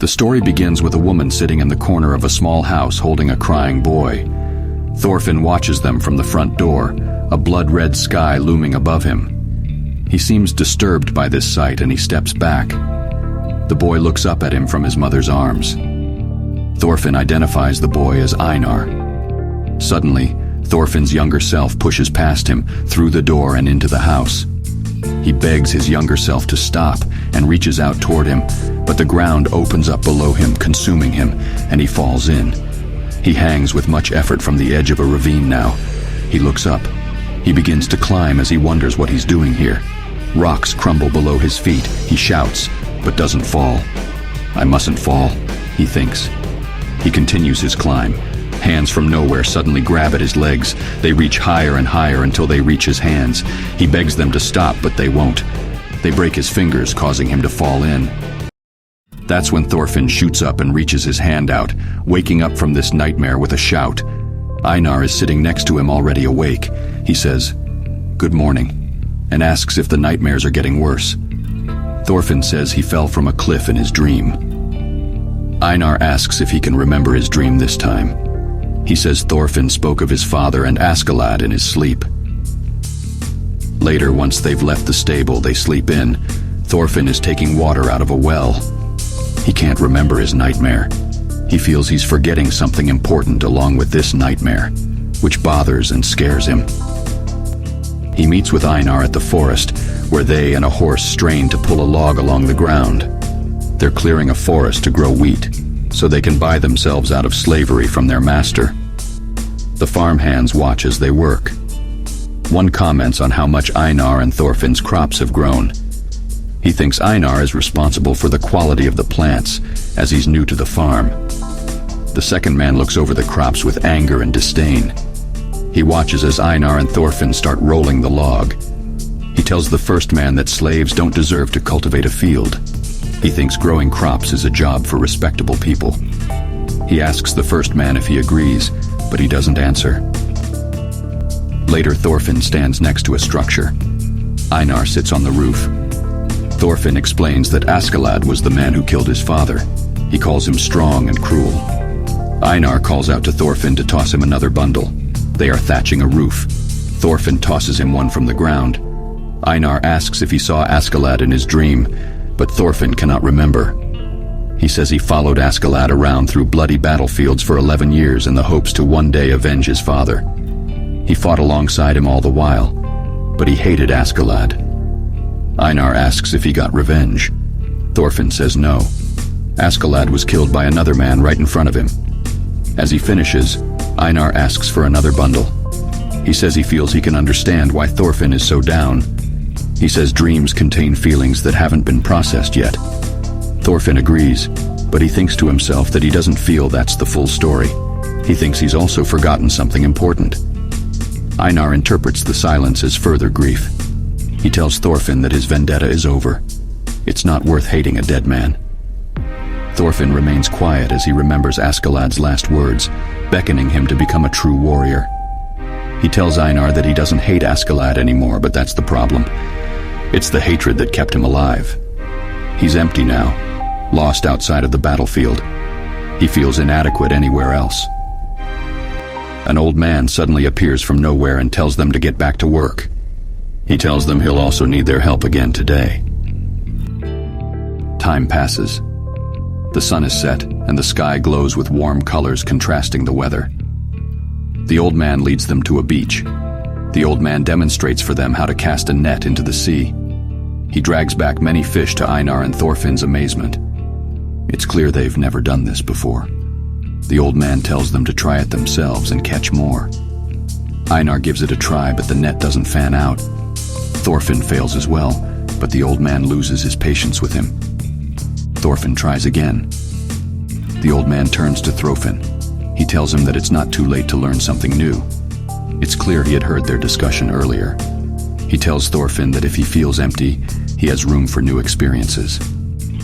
The story begins with a woman sitting in the corner of a small house holding a crying boy. Thorfinn watches them from the front door, a blood-red sky looming above him. He seems disturbed by this sight and he steps back. The boy looks up at him from his mother's arms. Thorfinn identifies the boy as Einar. Suddenly, Thorfinn's younger self pushes past him, through the door and into the house. He begs his younger self to stop and reaches out toward him, but the ground opens up below him, consuming him, and he falls in. He hangs with much effort from the edge of a ravine now. He looks up. He begins to climb as he wonders what he's doing here. Rocks crumble below his feet. He shouts, but doesn't fall. I mustn't fall, he thinks. He continues his climb. Hands from nowhere suddenly grab at his legs. They reach higher and higher until they reach his hands. He begs them to stop, but they won't. They break his fingers, causing him to fall in. That's when Thorfinn shoots up and reaches his hand out, waking up from this nightmare with a shout. Einar is sitting next to him, already awake. He says, "Good morning," and asks if the nightmares are getting worse. Thorfinn says he fell from a cliff in his dream. Einar asks if he can remember his dream this time. He says Thorfinn spoke of his father and Askeladd in his sleep. Later, once they've left the stable, they sleep in. Thorfinn is taking water out of a well. He can't remember his nightmare. He feels he's forgetting something important along with this nightmare, which bothers and scares him. He meets with Einar at the forest, where they and a horse strain to pull a log along the ground. They're clearing a forest to grow wheat, so they can buy themselves out of slavery from their master. The farmhands watch as they work. One comments on how much Einar and Thorfinn's crops have grown. He thinks Einar is responsible for the quality of the plants, as he's new to the farm. The second man looks over the crops with anger and disdain. He watches as Einar and Thorfinn start rolling the log. He tells the first man that slaves don't deserve to cultivate a field. He thinks growing crops is a job for respectable people. He asks the first man if he agrees, but he doesn't answer. Later, Thorfinn stands next to a structure. Einar sits on the roof. Thorfinn explains that Askeladd was the man who killed his father. He calls him strong and cruel. Einar calls out to Thorfinn to toss him another bundle. They are thatching a roof. Thorfinn tosses him one from the ground. Einar asks if he saw Askeladd in his dream, but Thorfinn cannot remember. He says he followed Askeladd around through bloody battlefields for 11 years in the hopes to one day avenge his father. He fought alongside him all the while, but he hated Askeladd. Einar asks if he got revenge. Thorfinn says no. Askeladd was killed by another man right in front of him. As he finishes, Einar asks for another bundle. He says he feels he can understand why Thorfinn is so down. He says dreams contain feelings that haven't been processed yet. Thorfinn agrees, but he thinks to himself that he doesn't feel that's the full story. He thinks he's also forgotten something important. Einar interprets the silence as further grief. He tells Thorfinn that his vendetta is over. It's not worth hating a dead man. Thorfinn remains quiet as he remembers Askeladd's last words, beckoning him to become a true warrior. He tells Einar that he doesn't hate Askeladd anymore, but that's the problem. It's the hatred that kept him alive. He's empty now, lost outside of the battlefield. He feels inadequate anywhere else. An old man suddenly appears from nowhere and tells them to get back to work. He tells them he'll also need their help again today. Time passes. The sun is set, and the sky glows with warm colors contrasting the weather. The old man leads them to a beach. The old man demonstrates for them how to cast a net into the sea. He drags back many fish to Einar and Thorfinn's amazement. It's clear they've never done this before. The old man tells them to try it themselves and catch more. Einar gives it a try, but the net doesn't fan out. Thorfinn fails as well, but the old man loses his patience with him. Thorfinn tries again. The old man turns to Thorfinn. He tells him that it's not too late to learn something new. It's clear he had heard their discussion earlier. He tells Thorfinn that if he feels empty, he has room for new experiences.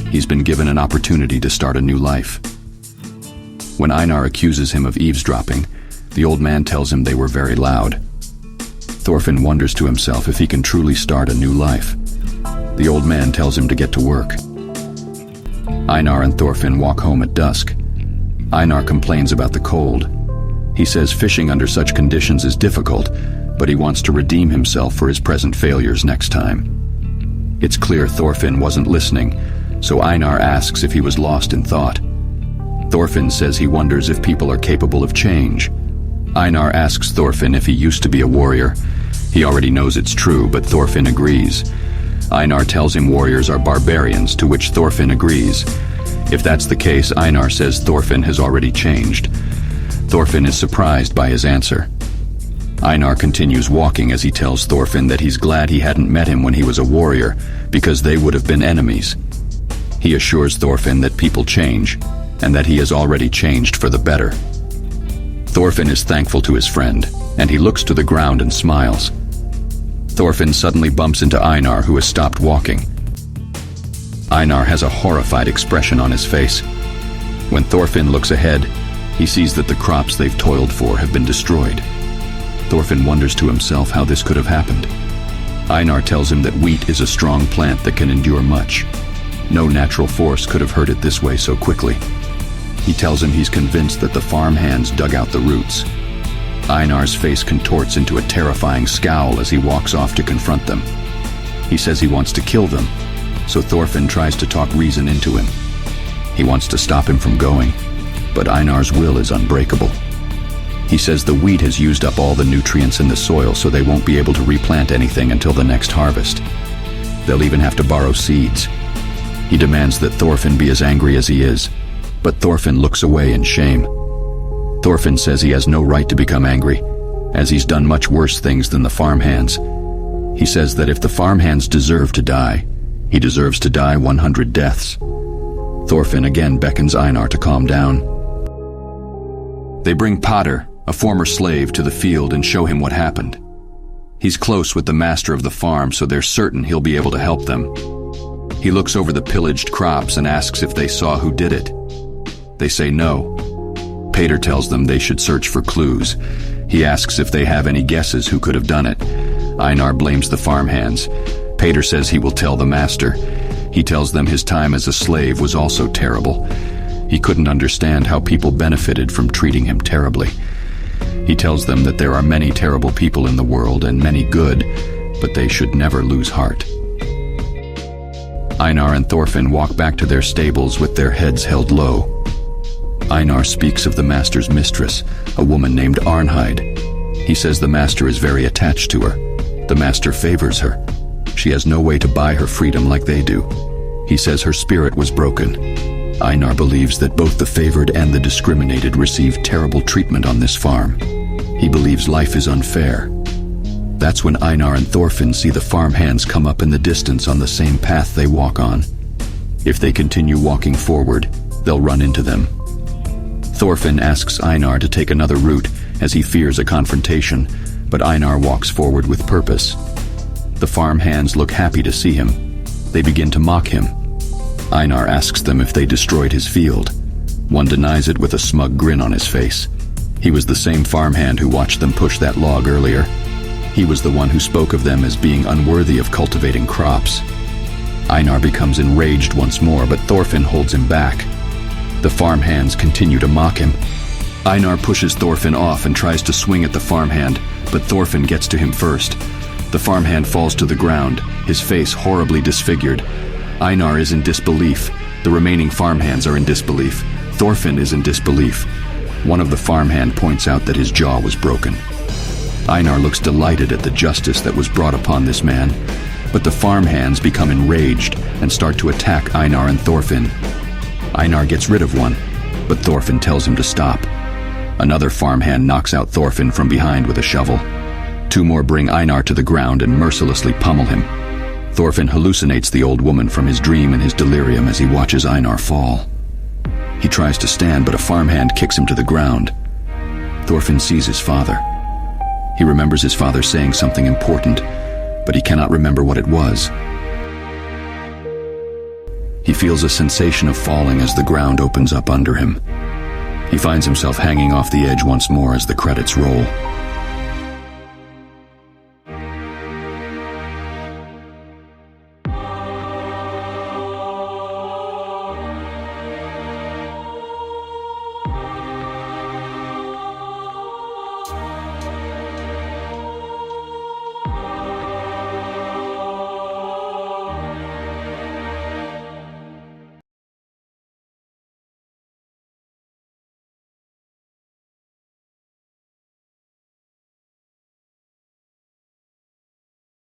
He's been given an opportunity to start a new life. When Einar accuses him of eavesdropping, the old man tells him they were very loud. Thorfinn wonders to himself if he can truly start a new life. The old man tells him to get to work. Einar and Thorfinn walk home at dusk. Einar complains about the cold. He says fishing under such conditions is difficult, but he wants to redeem himself for his present failures next time. It's clear Thorfinn wasn't listening, so Einar asks if he was lost in thought. Thorfinn says he wonders if people are capable of change. Einar asks Thorfinn if he used to be a warrior. He already knows it's true, but Thorfinn agrees. Einar tells him warriors are barbarians, to which Thorfinn agrees. If that's the case, Einar says Thorfinn has already changed. Thorfinn is surprised by his answer. Einar continues walking as he tells Thorfinn that he's glad he hadn't met him when he was a warrior, because they would have been enemies. He assures Thorfinn that people change, and that he has already changed for the better. Thorfinn is thankful to his friend, and he looks to the ground and smiles. Thorfinn suddenly bumps into Einar, who has stopped walking. Einar has a horrified expression on his face. When Thorfinn looks ahead, he sees that the crops they've toiled for have been destroyed. Thorfinn wonders to himself how this could have happened. Einar tells him that wheat is a strong plant that can endure much. No natural force could have hurt it this way so quickly. He tells him he's convinced that the farm hands dug out the roots. Einar's face contorts into a terrifying scowl as he walks off to confront them. He says he wants to kill them, so Thorfinn tries to talk reason into him. He wants to stop him from going, but Einar's will is unbreakable. He says the wheat has used up all the nutrients in the soil, so they won't be able to replant anything until the next harvest. They'll even have to borrow seeds. He demands that Thorfinn be as angry as he is, but Thorfinn looks away in shame. Thorfinn says he has no right to become angry, as he's done much worse things than the farmhands. He says that if the farmhands deserve to die, he deserves to die 100 deaths. Thorfinn again beckons Einar to calm down. They bring Potter, a former slave, to the field and show him what happened. He's close with the master of the farm, so they're certain he'll be able to help them. He looks over the pillaged crops and asks if they saw who did it. They say no. Pater tells them they should search for clues. He asks if they have any guesses who could have done it. Einar blames the farmhands. Pater says he will tell the master. He tells them his time as a slave was also terrible. He couldn't understand how people benefited from treating him terribly. He tells them that there are many terrible people in the world and many good, but they should never lose heart. Einar and Thorfinn walk back to their stables with their heads held low. Einar speaks of the master's mistress, a woman named Arnheid. He says the master is very attached to her. The master favors her. She has no way to buy her freedom like they do. He says her spirit was broken. Einar believes that both the favored and the discriminated receive terrible treatment on this farm. He believes life is unfair. That's when Einar and Thorfinn see the farmhands come up in the distance on the same path they walk on. If they continue walking forward, they'll run into them. Thorfinn asks Einar to take another route as he fears a confrontation, but Einar walks forward with purpose. The farmhands look happy to see him. They begin to mock him. Einar asks them if they destroyed his field. One denies it with a smug grin on his face. He was the same farmhand who watched them push that log earlier. He was the one who spoke of them as being unworthy of cultivating crops. Einar becomes enraged once more, but Thorfinn holds him back. The farmhands continue to mock him. Einar pushes Thorfinn off and tries to swing at the farmhand, but Thorfinn gets to him first. The farmhand falls to the ground, his face horribly disfigured. Einar is in disbelief. The remaining farmhands are in disbelief. Thorfinn is in disbelief. One of the farmhand points out that his jaw was broken. Einar looks delighted at the justice that was brought upon this man, but the farmhands become enraged and start to attack Einar and Thorfinn. Einar gets rid of one, but Thorfinn tells him to stop. Another farmhand knocks out Thorfinn from behind with a shovel. Two more bring Einar to the ground and mercilessly pummel him. Thorfinn hallucinates the old woman from his dream in his delirium as he watches Einar fall. He tries to stand, but a farmhand kicks him to the ground. Thorfinn sees his father. He remembers his father saying something important, but he cannot remember what it was. He feels a sensation of falling as the ground opens up under him. He finds himself hanging off the edge once more as the credits roll.